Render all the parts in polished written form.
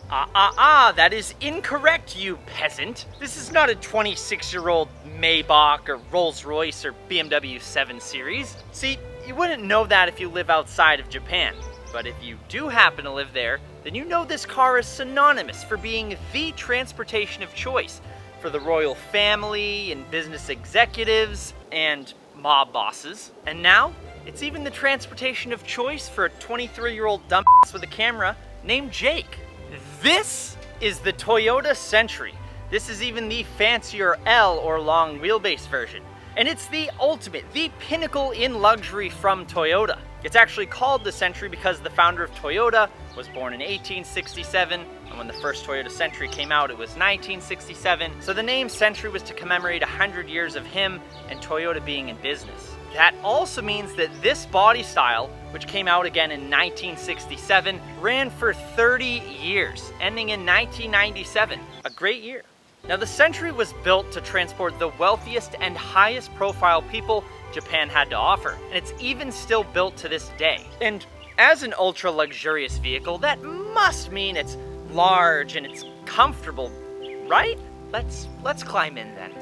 That is incorrect, you peasant. This is not a 26-year-old Maybach or Rolls-Royce or BMW 7 Series. See, you wouldn't know that if you live outside of Japan. But if you do happen to live there, then you know this car is synonymous for being the transportation of choice for the royal family and business executives and mob bosses. And now, it's even the transportation of choice for a 23-year-old dumbass with a camera named Jake. This is the Toyota Century. This is even the fancier L or long wheelbase version. And it's the ultimate, the pinnacle in luxury from Toyota. It's actually called the Century because the founder of Toyota was born in 1867, and when the first Toyota Century came out, it was 1967. So the name Century was to commemorate 100 years of him and Toyota being in business. That also means that this body style, which came out again in 1967, ran for 30 years, ending in 1997. A great year. Now, the Century was built to transport the wealthiest and highest profile people Japan had to offer, and it's even still built to this day. And as an ultra luxurious vehicle, that must mean it's large and it's comfortable, right? Let's climb in then.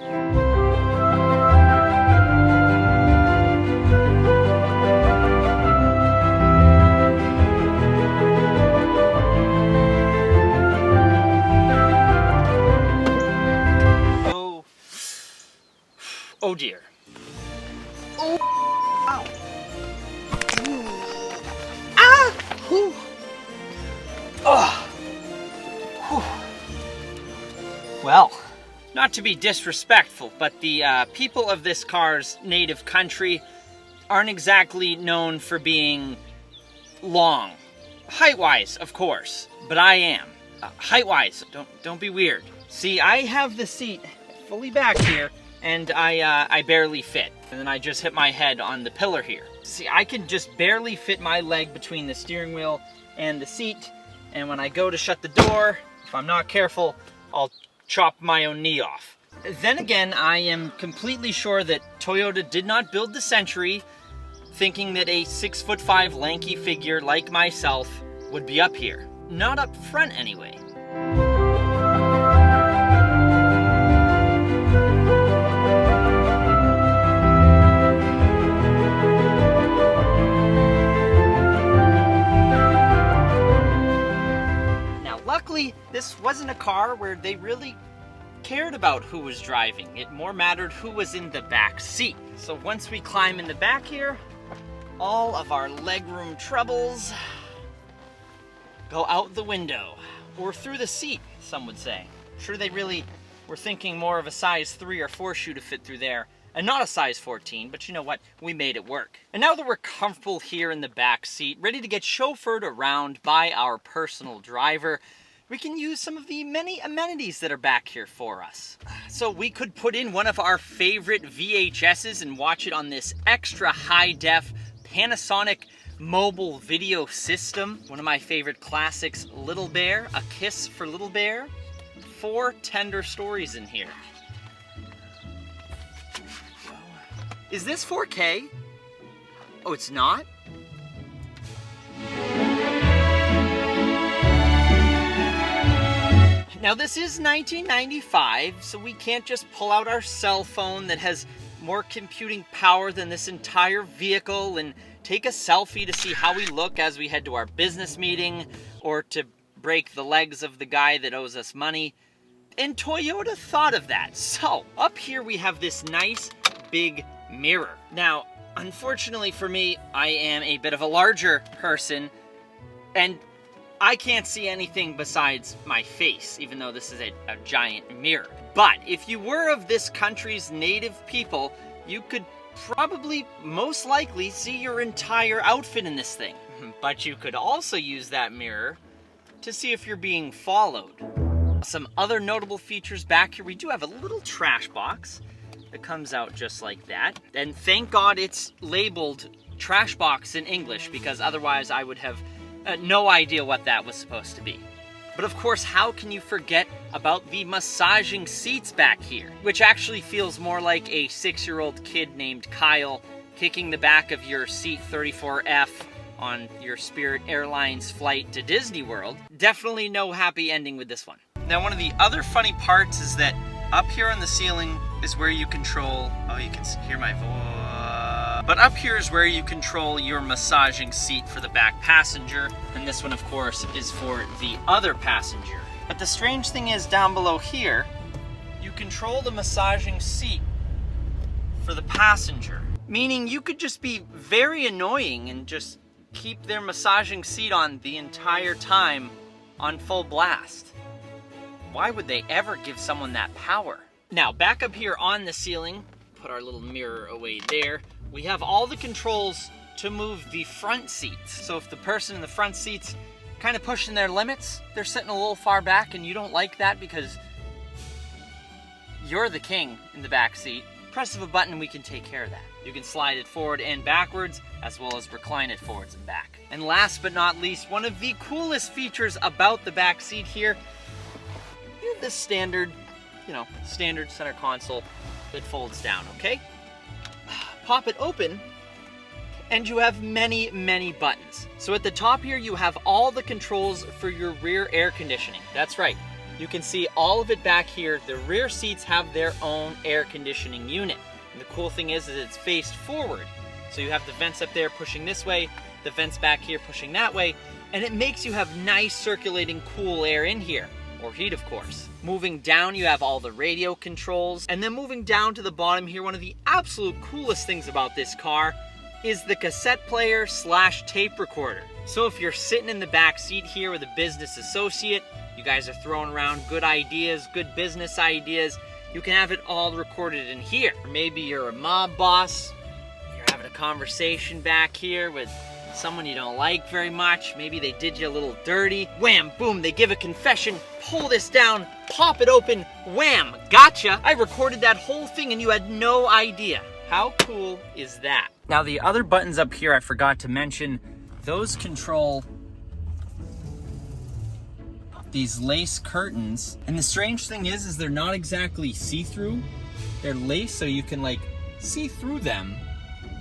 Oh dear. Oh, ow. Ah! Whew. Oh. Whew. Well, not to be disrespectful, but the people of this car's native country aren't exactly known for being long. Height-wise, of course, but I am. Height-wise, don't be weird. See, I have the seat fully back here, and I barely fit. And then I just hit my head on the pillar here. See, I can just barely fit my leg between the steering wheel and the seat. And when I go to shut the door, if I'm not careful, I'll chop my own knee off. Then again, I am completely sure that Toyota did not build the Century thinking that a 6'5" lanky figure like myself would be up here. Not up front anyway. Luckily, this wasn't a car where they really cared about who was driving. It more mattered who was in the back seat. So once we climb in the back here, all of our legroom troubles go out the window, or through the seat, some would say. Sure, they really were thinking more of a size 3 or 4 shoe to fit through there, and not a size 14, but you know what? We made it work. And now that we're comfortable here in the back seat, ready to get chauffeured around by our personal driver, we can use some of the many amenities that are back here for us. So we could put in one of our favorite VHSs and watch it on this extra high-def Panasonic mobile video system. One of my favorite classics, Little Bear, A Kiss for Little Bear. 4 tender stories in here. Is this 4K? Oh, it's not? Now this is 1995, so we can't just pull out our cell phone that has more computing power than this entire vehicle and take a selfie to see how we look as we head to our business meeting, or to break the legs of the guy that owes us money. And Toyota thought of that. So, up here we have this nice big mirror. Now, unfortunately for me, I am a bit of a larger person, and I can't see anything besides my face, even though this is a giant mirror. But if you were of this country's native people, you could probably, most likely, see your entire outfit in this thing. But you could also use that mirror to see if you're being followed. Some other notable features back here, we do have a little trash box that comes out just like that. And thank God it's labeled trash box in English, because otherwise I would have no idea what that was supposed to be. But of course, how can you forget about the massaging seats back here, which actually feels more like a 6-year-old kid named Kyle kicking the back of your seat 34F on your Spirit Airlines flight to Disney World. Definitely no happy ending with this one. Now, one of the other funny parts is that up here on the ceiling is where you control, oh, you can hear my voice. But up here is where you control your massaging seat for the back passenger. And this one, of course, is for the other passenger. But the strange thing is down below here, you control the massaging seat for the passenger. Meaning you could just be very annoying and just keep their massaging seat on the entire time on full blast. Why would they ever give someone that power? Now, back up here on the ceiling, put our little mirror away there, we have all the controls to move the front seats. So if the person in the front seat's kind of pushing their limits, they're sitting a little far back and you don't like that because you're the king in the back seat, press of a button and we can take care of that. You can slide it forward and backwards, as well as recline it forwards and back. And last but not least, one of the coolest features about the back seat here, you have this standard, standard center console that folds down, okay? Pop it open, and you have many, many buttons. So at the top here, you have all the controls for your rear air conditioning. That's right. You can see all of it back here. The rear seats have their own air conditioning unit. And the cool thing is it's faced forward. So you have the vents up there pushing this way, the vents back here pushing that way, and it makes you have nice circulating cool air in here. Or heat, of course. Moving down, you have all the radio controls. And then moving down to the bottom here, one of the absolute coolest things about this car is the cassette player / tape recorder. So if you're sitting in the back seat here with a business associate, you guys are throwing around good ideas, good business ideas, you can have it all recorded in here. Or maybe you're a mob boss, you're having a conversation back here with someone you don't like very much, maybe they did you a little dirty, wham, boom, they give a confession, pull this down, pop it open, wham, gotcha. I recorded that whole thing and you had no idea. How cool is that? Now the other buttons up here I forgot to mention, those control these lace curtains. And the strange thing is they're not exactly see-through. They're lace so you can see through them,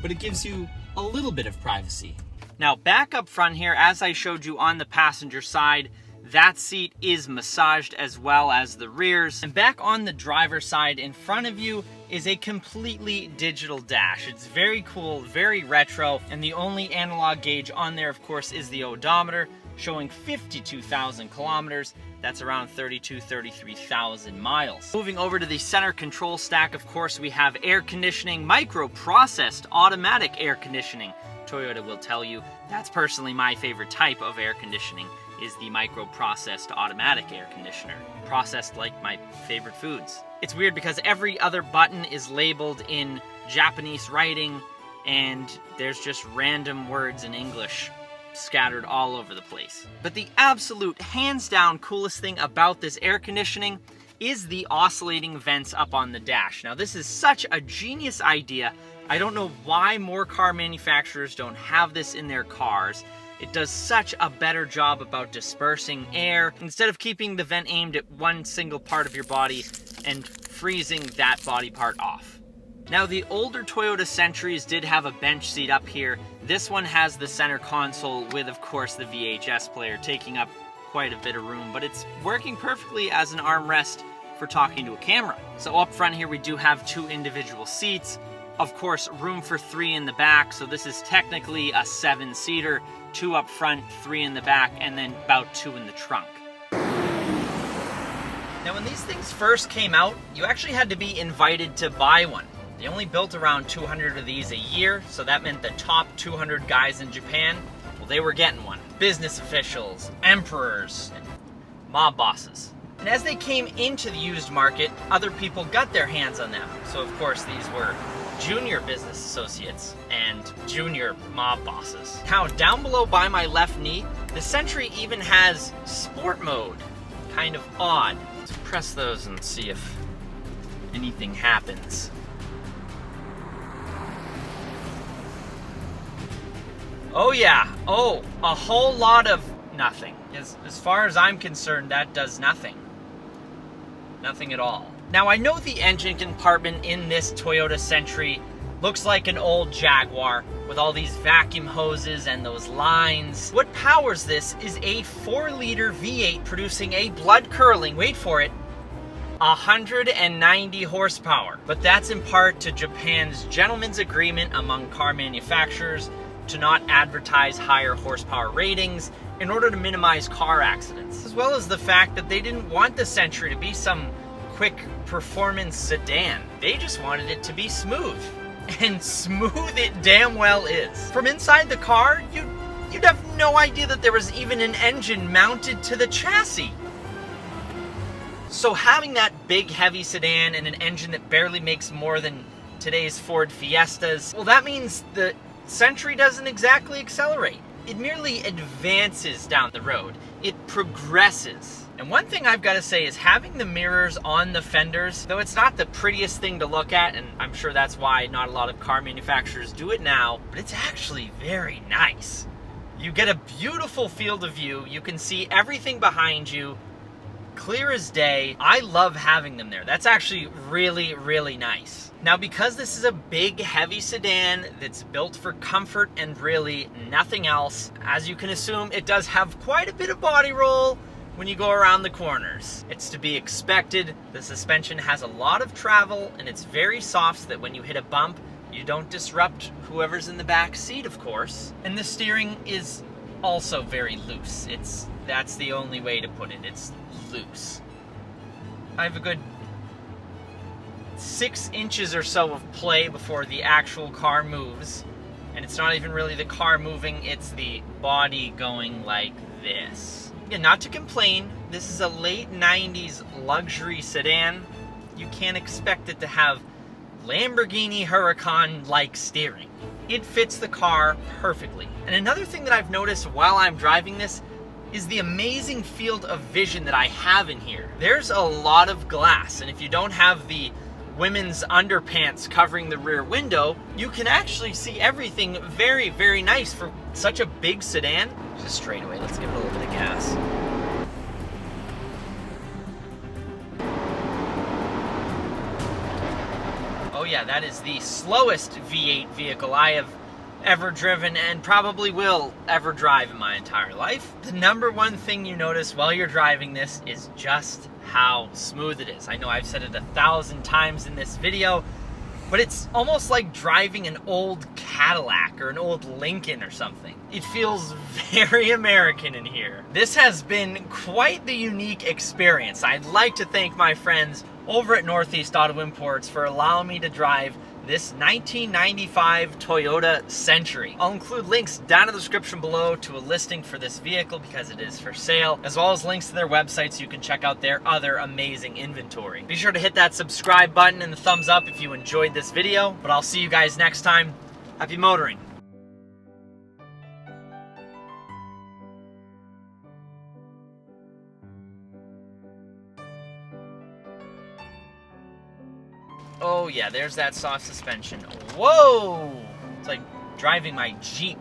but it gives you a little bit of privacy. Now back up front here, as I showed you on the passenger side, that seat is massaged as well as the rears. And back on the driver's side in front of you is a completely digital dash. It's very cool, very retro, and the only analog gauge on there, of course, is the odometer, showing 52,000 kilometers. That's around 33,000 miles. Moving over to the center control stack, of course, we have air conditioning, microprocessed automatic air conditioning. Toyota will tell you that's personally my favorite type of air conditioning, is the microprocessed automatic air conditioner. Processed like my favorite foods. It's weird because every other button is labeled in Japanese writing and there's just random words in English scattered all over the place. But the absolute hands down coolest thing about this air conditioning is the oscillating vents up on the dash. Now this is such a genius idea. I don't know why more car manufacturers don't have this in their cars. It does such a better job about dispersing air instead of keeping the vent aimed at one single part of your body and freezing that body part off. Now the older Toyota Centuries did have a bench seat up here. This one has the center console with, of course, the VHS player taking up quite a bit of room, but it's working perfectly as an armrest for talking to a camera. So up front here we do have 2 individual seats. Of course, room for 3 in the back, so this is technically a 7-seater, 2 up front, 3 in the back, and then about 2 in the trunk. Now when these things first came out, you actually had to be invited to buy one. They only built around 200 of these a year, so that meant the top 200 guys in Japan, well, they were getting one. Business officials, emperors, and mob bosses. And as they came into the used market, other people got their hands on them. So of course these were junior business associates and junior mob bosses. Now down below by my left knee, the Century even has sport mode. Kind of odd. Let's press those and see if anything happens. Oh yeah, oh, a whole lot of nothing. As far as I'm concerned, that does nothing. Nothing at all. Now I know the engine compartment in this Toyota Century Looks like an old Jaguar with all these vacuum hoses and those lines. What powers this is a 4-liter V8 producing a blood-curdling, wait for it, 190 horsepower. But that's in part to Japan's gentleman's agreement among car manufacturers to not advertise higher horsepower ratings in order to minimize car accidents, as well as the fact that they didn't want the Century to be some quick performance sedan. They just wanted it to be smooth. And smooth it damn well is. From inside the car, you'd have no idea that there was even an engine mounted to the chassis. So having that big heavy sedan and an engine that barely makes more than today's Ford Fiestas, well, that means the Century doesn't exactly accelerate. It merely advances down the road. It progresses. And one thing I've got to say is having the mirrors on the fenders, though it's not the prettiest thing to look at, and I'm sure that's why not a lot of car manufacturers do it now, but it's actually very nice. You get a beautiful field of view. You can see everything behind you, clear as day. I love having them there. That's actually really, really nice. Now, because this is a big, heavy sedan that's built for comfort and really nothing else, as you can assume, it does have quite a bit of body roll when you go around the corners. It's to be expected. The suspension has a lot of travel and it's very soft so that when you hit a bump, you don't disrupt whoever's in the back seat, of course. And the steering is also very loose. That's the only way to put it. It's loose. I have a good 6 inches or so of play before the actual car moves. And it's not even really the car moving, it's the body going like this. Yeah, not to complain, this is a late 90s luxury sedan. You can't expect it to have Lamborghini Huracan-like steering. It fits the car perfectly. And another thing that I've noticed while I'm driving this is the amazing field of vision that I have in here. There's a lot of glass, and if you don't have the women's underpants covering the rear window, you can actually see everything very, very nice for such a big sedan. Just straight away, let's give it a little bit of gas. Oh yeah, that is the slowest V8 vehicle I have ever driven and probably will ever drive in my entire life. The number one thing you notice while you're driving this is just how smooth it is. I know I've said it 1,000 times in this video, but it's almost like driving an old Cadillac or an old Lincoln or something. It feels very American in here. This has been quite the unique experience. I'd like to thank my friends over at Northeast Auto Imports for allowing me to drive this 1995 Toyota Century. I'll include links down in the description below to a listing for this vehicle because it is for sale, as well as links to their website so you can check out their other amazing inventory. Be sure to hit that subscribe button and the thumbs up if you enjoyed this video, but I'll see you guys next time. Happy motoring. Oh yeah, there's that soft suspension. Whoa! It's like driving my Jeep.